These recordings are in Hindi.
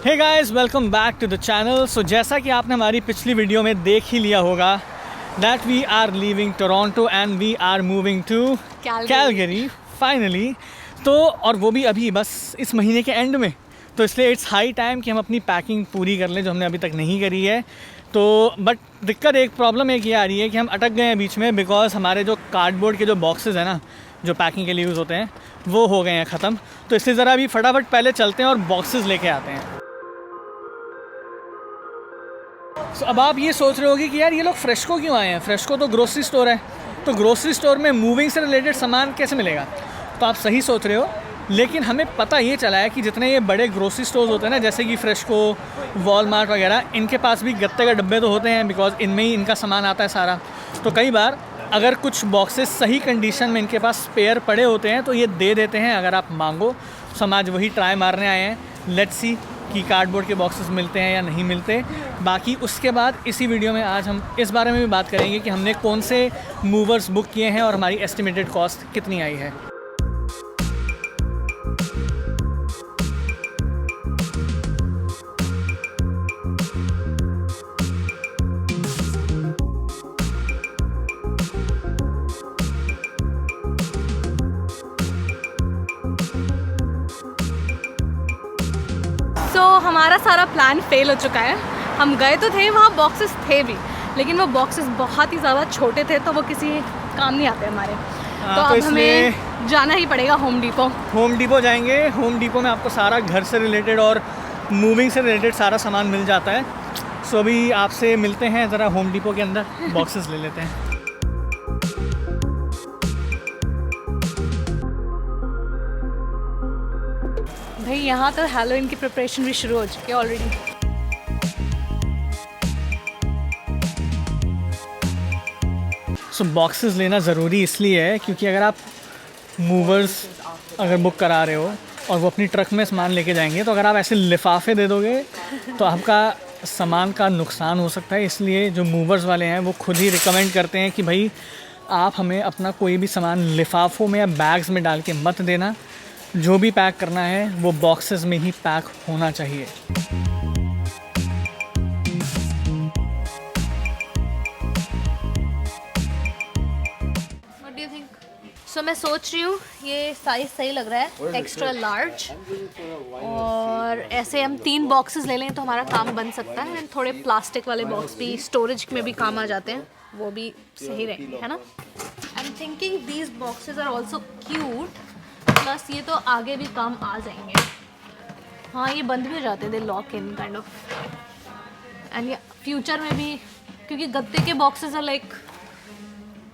Hey guys, welcome back to the channel. So जैसा कि आपने हमारी पिछली वीडियो में देख ही लिया होगा that we are leaving Toronto and we are moving to Calgary finally. तो और वो भी अभी बस इस महीने के एंड में, तो इसलिए इट्स हाई टाइम कि हम अपनी पैकिंग पूरी कर लें जो हमने अभी तक नहीं करी है। तो बट दिक्कत एक प्रॉब्लम एक ये आ रही है कि हम अटक गए हैं बीच में, बिकॉज हमारे जो कार्डबोर्ड के जो बॉक्सेस हैं ना, जो पैकिंग के लिए यूज़ होते हैं, वो हो गए हैं ख़त्म। तो इसलिए ज़रा अभी फटाफट पहले चलते हैं और बॉक्सेस लेके आते हैं। So, अब आप ये सोच रहे होगी कि यार ये लोग फ्रेशको क्यों आए हैं। फ्रेशको तो ग्रोसरी स्टोर है, तो ग्रोसरी स्टोर में मूविंग से रिलेटेड सामान कैसे मिलेगा। तो आप सही सोच रहे हो, लेकिन हमें पता ये चला है कि जितने ये बड़े ग्रोसरी स्टोर्स होते हैं ना, जैसे कि फ्रेशको, वॉलमार्ट वगैरह, इनके पास भी गत्ते के डब्बे तो होते हैं, बिकॉज इनमें ही इनका सामान आता है सारा। तो कई बार अगर कुछ बॉक्सेस सही कंडीशन में इनके पास स्पेयर पड़े होते हैं तो ये दे देते हैं अगर आप मांगो। तो हम आज वही ट्राई मारने आए हैं। लेट्स सी कि कार्डबोर्ड के बॉक्सेस मिलते हैं या नहीं मिलते। बाकी उसके बाद इसी वीडियो में आज हम इस बारे में भी बात करेंगे कि हमने कौन से मूवर्स बुक किए हैं और हमारी एस्टिमेटेड कॉस्ट कितनी आई है। तो हमारा सारा प्लान फेल हो चुका है। हम गए तो थे, वहाँ बॉक्सेस थे भी, लेकिन वो बॉक्सेस बहुत ही ज़्यादा छोटे थे, तो वो किसी काम नहीं आते हमारे। तो अब हमें जाना ही पड़ेगा होम डिपो। होम डिपो जाएंगे। होम डिपो में आपको सारा घर से रिलेटेड और मूविंग से रिलेटेड सारा सामान मिल जाता है। सो अभी आपसे मिलते हैं ज़रा होम डिपो के अंदर, बॉक्सेस ले लेते हैं। भाई यहाँ तो हैलोवीन की प्रिपरेशन भी शुरू हो चुकी है ऑलरेडी। सो बॉक्सेस लेना ज़रूरी इसलिए है क्योंकि अगर आप मूवर्स अगर बुक करा रहे हो और वो अपनी ट्रक में सामान लेके जाएंगे, तो अगर आप ऐसे लिफाफे दे दोगे तो आपका सामान का नुकसान हो सकता है। इसलिए जो मूवर्स वाले हैं वो खुद ही रिकमेंड करते हैं कि भाई आप हमें अपना कोई भी सामान लिफाफों में या बैग्स में डाल के मत देना। जो भी पैक करना है वो बॉक्सेस में ही पैक होना चाहिए। What do you think? So मैं सोच रही हूँ ये साइज सही लग रहा है, एक्स्ट्रा लार्ज, और ऐसे हम 3 बॉक्सेस ले लें तो हमारा काम बन सकता है। एंड थोड़े प्लास्टिक वाले बॉक्स भी स्टोरेज में भी काम आ जाते हैं, वो भी सही रहेंगे, है ना। I am thinking these boxes are also cute, plus ये तो आगे भी काम आ जाएंगे। हाँ, ये बंद भी हो जाते हैं, they lock in kind of. And ये फ्यूचर में भी, क्योंकि गत्ते के बॉक्सेस आर लाइक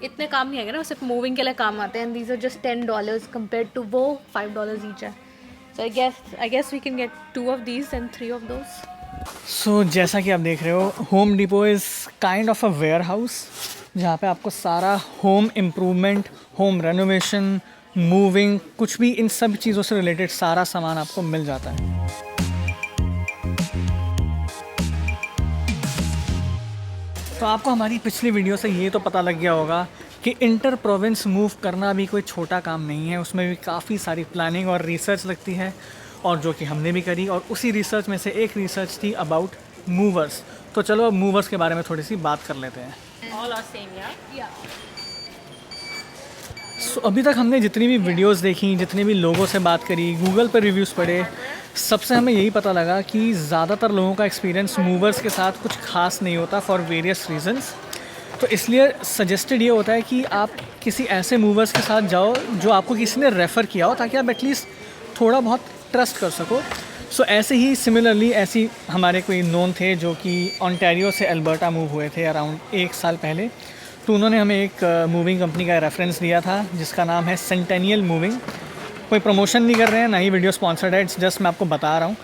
इतने काम नहीं आएंगे ना, सिर्फ मूविंग के लिए काम आते हैं। And these are just $10 compare to वो $5 ईच है। So I guess we can get 2 of these and 3 of those. So जैसा कि आप देख रहे हो, Home Depot is kind of a warehouse जहाँ पे आपको सारा home improvement, home renovation, moving, कुछ भी इन सब चीज़ों से रिलेटेड सारा सामान आपको मिल जाता है। तो आपको हमारी पिछली वीडियो से ये तो पता लग गया होगा कि इंटर प्रोविंस मूव करना भी कोई छोटा काम नहीं है। उसमें भी काफ़ी सारी प्लानिंग और रिसर्च लगती है, और जो कि हमने भी करी। और उसी रिसर्च में से एक रिसर्च थी अबाउट मूवर्स। तो चलो अब मूवर्स के बारे में थोड़ी सी बात कर लेते हैं। अभी तक हमने जितनी भी वीडियोस देखी, जितने भी लोगों से बात करी, गूगल पर रिव्यूज़ पढ़े, सबसे हमें यही पता लगा कि ज़्यादातर लोगों का एक्सपीरियंस मूवर्स के साथ कुछ खास नहीं होता फॉर वेरियस रीजंस। तो इसलिए सजेस्टेड ये होता है कि आप किसी ऐसे मूवर्स के साथ जाओ जो आपको किसी ने रेफ़र किया हो, ताकि आप एटलीस्ट थोड़ा बहुत ट्रस्ट कर सको। सो ऐसे ही सिमिलरली ऐसी हमारे कोई नोन थे जो कि ओंटारियो से अल्बर्टा मूव हुए थे अराउंड 1 साल पहले। तो उन्होंने हमें एक मूविंग कंपनी का रेफरेंस दिया था जिसका नाम है सेंटेनियल मूविंग। कोई प्रमोशन नहीं कर रहे हैं, ना ही वीडियो स्पॉन्सर्ड है, इट्स जस्ट मैं आपको बता रहा हूँ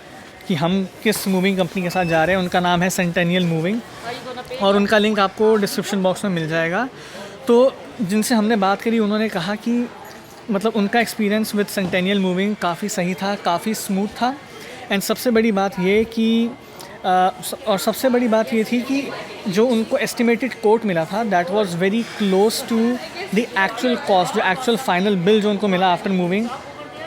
कि हम किस मूविंग कंपनी के साथ जा रहे हैं। उनका नाम है सेंटेनियल मूविंग, और उनका लिंक आपको डिस्क्रिप्शन बॉक्स में मिल जाएगा। तो जिनसे हमने बात करी, उन्होंने कहा कि मतलब उनका एक्सपीरियंस विद सेंटेनियल मूविंग काफ़ी सही था, काफ़ी स्मूथ था। एंड सबसे बड़ी बात ये कि सबसे बड़ी बात ये थी कि जो उनको एस्टिमेटेड कोट मिला था that was very close to the actual cost, जो एक्चुअल फाइनल बिल जो उनको मिला आफ्टर मूविंग,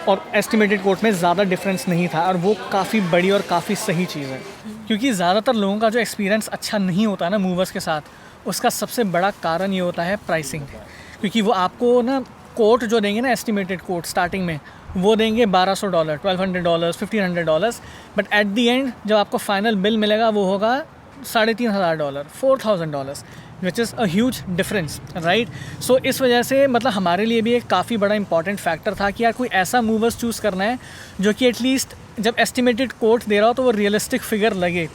और एस्टिमेटेड कोट में ज़्यादा डिफरेंस नहीं था, और वो काफ़ी बड़ी और काफ़ी सही चीज़ है, क्योंकि ज़्यादातर लोगों का जो एक्सपीरियंस अच्छा नहीं होता ना मूवर्स के साथ, उसका सबसे बड़ा कारण ये होता है प्राइसिंग। क्योंकि वो आपको ना कोट जो देंगे ना, एस्टिमेटेड कोट स्टार्टिंग में वो देंगे $1200, $1200, $1500, बट एट दी एंड जब आपको फाइनल बिल मिलेगा वो होगा $3500, $4000, which is a huge difference, right. So इस वजह से मतलब हमारे लिए भी एक काफ़ी बड़ा इंपॉर्टेंट फैक्टर था कि यार कोई ऐसा मूवर्स चूज़ करना है जो कि एटलीस्ट जब एस्टिमेटेड कोट दे रहा हो तो वो रियलिस्टिक फिगर लगे।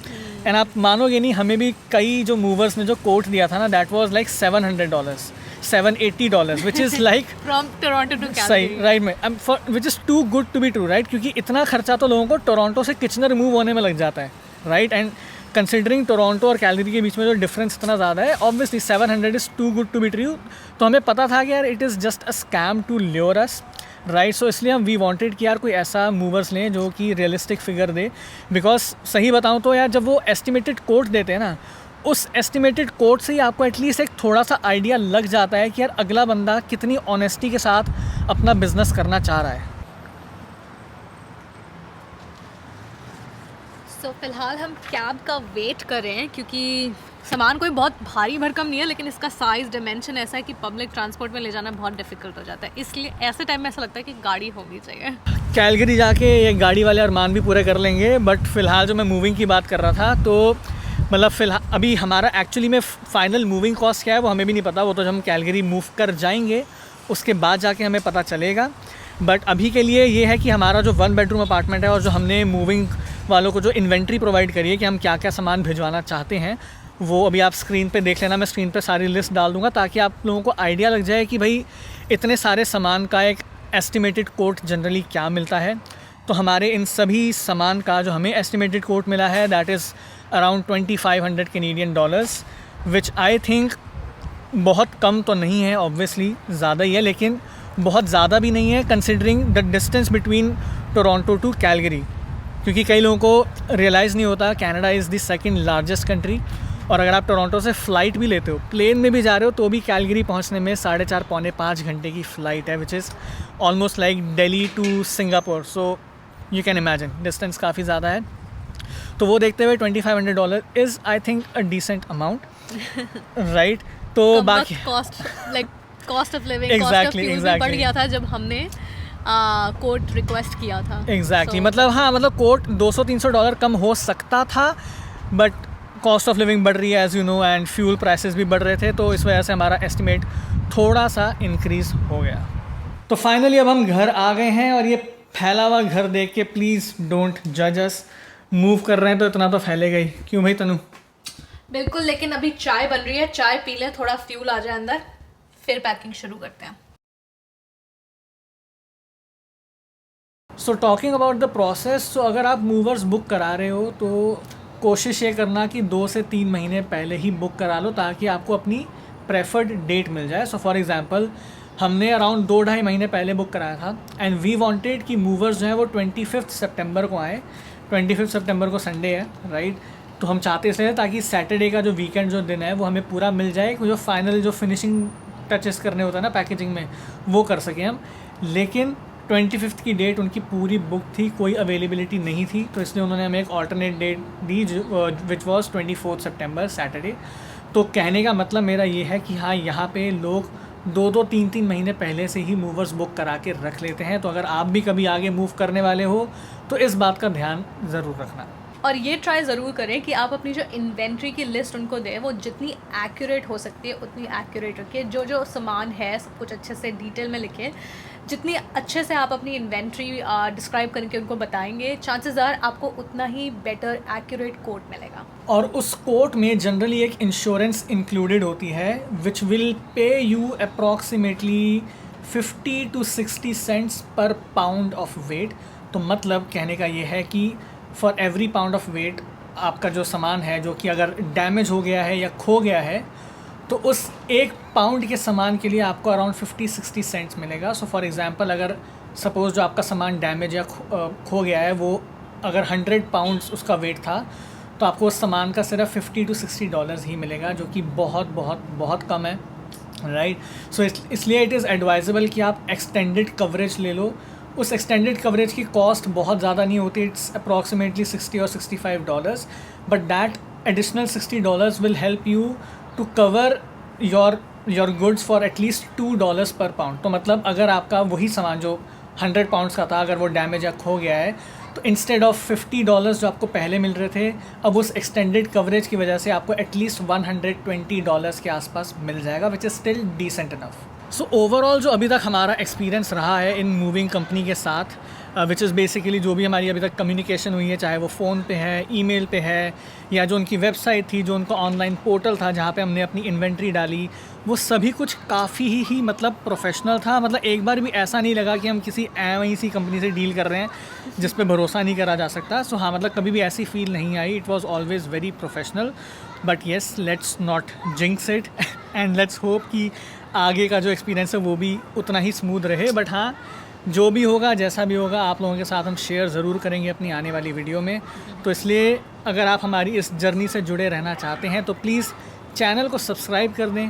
एंड आप मानोगे नहीं, हमें भी कई जो मूवर्स ने जो कोट दिया था ना, that was like $700, $780, which is like from Toronto to सही, राइट में for which is too good to be true, right. क्योंकि इतना खर्चा तो लोगों को टोरंटो से किचनर मूव होने में लग जाता है, राइट। एंड कंसिडरिंग टोरंटो और कैलगरी के बीच में जो डिफरेंस इतना ज़्यादा है, obviously 700 is too good to be true. तो हमें पता था कि यार it is just a scam to lure us, right. So इसलिए हम वी वांटेड कि यार कोई ऐसा मूवर्स लें जो कि रियलिस्टिक फिगर दे। बिकॉज सही बताऊं तो यार जब वो एस्टिमेटेड कोट देते हैं ना, उस एस्टिमेटेड कोट से ही आपको एटलीस्ट एक थोड़ा सा आइडिया लग जाता है कि यार अगला बंदा कितनी ऑनेस्टी के साथ अपना बिजनेस करना चाह रहा है। सो फिलहाल हम कैब का वेट कर रहे हैं, क्योंकि सामान कोई बहुत भारी भरकम नहीं है, लेकिन इसका साइज़ डायमेंशन ऐसा है कि पब्लिक ट्रांसपोर्ट में ले जाना बहुत डिफिकल्ट हो जाता है। इसलिए ऐसे टाइम में ऐसा लगता है कि गाड़ी होनी चाहिए। कैलगरी जाके ये गाड़ी वाले अरमान भी पूरे कर लेंगे, बट फ़िलहाल जो मैं मूविंग की बात कर रहा था, तो मतलब फ़िलहाल अभी हमारा एक्चुअली में फ़ाइनल मूविंग कॉस्ट क्या है वो हमें भी नहीं पता। वो तो जब हम कैलगरी मूव कर जाएंगे उसके बाद जाके हमें पता चलेगा। बट अभी के लिए ये है कि हमारा जो 1 बेडरूम अपार्टमेंट है और जो हमने मूविंग वालों को जो इन्वेंट्री प्रोवाइड करी है कि हम क्या क्या सामान भिजवाना चाहते हैं, वो अभी आप स्क्रीन पे देख लेना। मैं स्क्रीन पे सारी लिस्ट डाल दूँगा ताकि आप लोगों को आइडिया लग जाए कि भाई इतने सारे सामान का एक एस्टिमेटेड कोट जनरली क्या मिलता है। तो हमारे इन सभी सामान का जो हमें एस्टिमेटेड कोट मिला है, that is around $2500 Canadian, which I think बहुत कम तो नहीं है, ऑब्वियसली ज़्यादा ही है, लेकिन बहुत ज़्यादा भी नहीं है considering the distance between Toronto to Calgary. क्योंकि कई लोगों को रियलाइज़ नहीं होता Canada is the second largest country, और अगर आप टोरंटो से फ़्लाइट भी लेते हो, प्लेन में भी जा रहे हो, तो भी कैलगरी पहुंचने में 4.5 पौने 5 घंटे की फ़्लाइट है, which is almost like Delhi to Singapore. So you can imagine distance काफ़ी ज़्यादा है। तो वो देखते हुए $2500 is I think a decent amount, right. तो बाकी cost of living, cost of fuel भी बढ़ गया था जब हमने कोट रिक्वेस्ट किया था। एग्जैक्टली, मतलब हाँ, मतलब कोट $200-300 कम हो सकता था, बट कॉस्ट ऑफ लिविंग बढ़ रही है as you know, and fuel prices भी बढ़ रहे थे, तो इस वजह से हमारा एस्टिमेट थोड़ा सा इंक्रीज़ हो गया। तो फाइनली अब हम घर आ गए हैं, और ये फैला हुआ घर देख के प्लीज़ डोंट जज अस। मूव कर रहे हैं तो इतना तो फैलेगा ही, क्यों भाई तनु? बिल्कुल, लेकिन अभी चाय बन रही है, चाय पी ले, थोड़ा फ्यूल आ जाए अंदर, फिर पैकिंग शुरू करते हैं। So talking about the process, so अगर आप मूवर्स बुक करा रहे हो तो कोशिश ये करना कि 2 से 3 महीने पहले ही बुक करा लो, ताकि आपको अपनी प्रेफर्ड डेट मिल जाए। सो फॉर एग्जांपल हमने अराउंड 2-2.5 महीने पहले बुक कराया था, एंड वी वांटेड कि मूवर्स जो हैं वो 25 सितंबर को आए। 25 सितंबर को संडे है, राइट। तो हम चाहते इसलिए ताकि सैटरडे का जो वीकेंड जो दिन है वो हमें पूरा मिल जाए, जो फाइनल जो फिनिशिंग टचेस करने होता है ना पैकेजिंग में, वो कर सकें हम। लेकिन 25 की डेट उनकी पूरी बुक थी, कोई अवेलेबिलिटी नहीं थी, तो इसलिए उन्होंने हमें एक ऑल्टरनेट डेट दी विच वाज 24 सितंबर सैटरडे। तो कहने का मतलब मेरा ये है कि हाँ, यहाँ पे लोग 2-2, 3-3 महीने पहले से ही मूवर्स बुक करा के रख लेते हैं। तो अगर आप भी कभी आगे मूव करने वाले हो तो इस बात का ध्यान ज़रूर रखना, और ये ट्राई ज़रूर करें कि आप अपनी जो इन्वेंट्री की लिस्ट उनको दें, वो जितनी एक्यूरेट हो सकती है उतनी एक्यूरेट रखिए। जो जो सामान है सब कुछ अच्छे से डिटेल में लिखें। जितनी अच्छे से आप अपनी इन्वेंट्री डिस्क्राइब करके उनको बताएंगे, चांसेस आर आपको उतना ही बेटर एक्यूरेट कोट मिलेगा। और उस कोट में जनरली एक इंश्योरेंस इंक्लूडेड होती है which will pay you approximately 50 to 60 cents per pound of weight. तो मतलब कहने का ये है कि for every pound of weight आपका जो सामान है जो कि अगर डैमेज हो गया है या खो गया है, तो उस 1 पाउंड के सामान के लिए आपको अराउंड 50-60 सेंट्स मिलेगा। सो फॉर एग्जांपल अगर सपोज़ जो आपका सामान डैमेज या खो गया है वो अगर 100 पाउंड्स उसका वेट था, तो आपको उस सामान का सिर्फ $50 to $60 ही मिलेगा, जो कि बहुत बहुत बहुत कम है, राइट। सो इसलिए इट इज़ एडवाइजेबल कि आप एक्सटेंडेड कवरेज ले लो, उस एक्सटेंडेड कवरेज की कॉस्ट बहुत ज़्यादा नहीं होती, इट्स अप्रॉक्सीमेटली $60 और $65, but that additional $60 will help you to cover your goods for at least $2 per pound. तो मतलब अगर आपका वही सामान जो 100 पाउंड्स का था, अगर वो डैमेज या खो गया है, तो इंस्टेड ऑफ $50 जो आपको पहले मिल रहे थे, अब उस एक्सटेंडेड कवरेज की वजह से आपको एटलीस्ट $120 के आसपास मिल जाएगा, which is still decent enough. So overall जो अभी तक हमारा एक्सपीरियंस रहा है इन मूविंग कंपनी के साथ, विच इज़ बेसिकली जो भी हमारी अभी तक कम्युनिकेशन हुई है, चाहे वो फ़ोन पे है, ईमेल पे है, या जो उनकी वेबसाइट थी, जो उनका ऑनलाइन पोर्टल था जहाँ पे हमने अपनी इन्वेंट्री डाली, वो सभी कुछ काफ़ी ही मतलब प्रोफेशनल था। मतलब एक बार भी ऐसा नहीं लगा कि हम किसी वहीं सी कंपनी से डील कर रहे हैं जिस पे भरोसा नहीं करा जा सकता। सो हाँ, मतलब कभी भी ऐसी फील नहीं आई। It was always very professional. But yes, let's not jinx it and let's hope कि आगे का जो एक्सपीरियंस है वो भी उतना ही स्मूथ रहे। बट हाँ, जो भी होगा, जैसा भी होगा, आप लोगों के साथ हम शेयर ज़रूर करेंगे अपनी आने वाली वीडियो में। तो इसलिए अगर आप हमारी इस जर्नी से जुड़े रहना चाहते हैं तो प्लीज़ चैनल को सब्सक्राइब कर दें,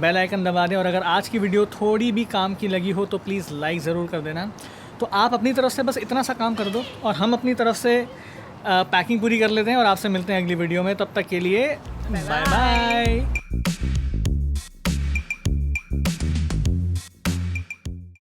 बेल आइकन दबा दें, और अगर आज की वीडियो थोड़ी भी काम की लगी हो तो प्लीज़ लाइक ज़रूर कर देना। तो आप अपनी तरफ से बस इतना सा काम कर दो और हम अपनी तरफ से पैकिंग पूरी कर लेते हैं और आपसे मिलते हैं अगली वीडियो में। तब तक के लिए बाय बाय।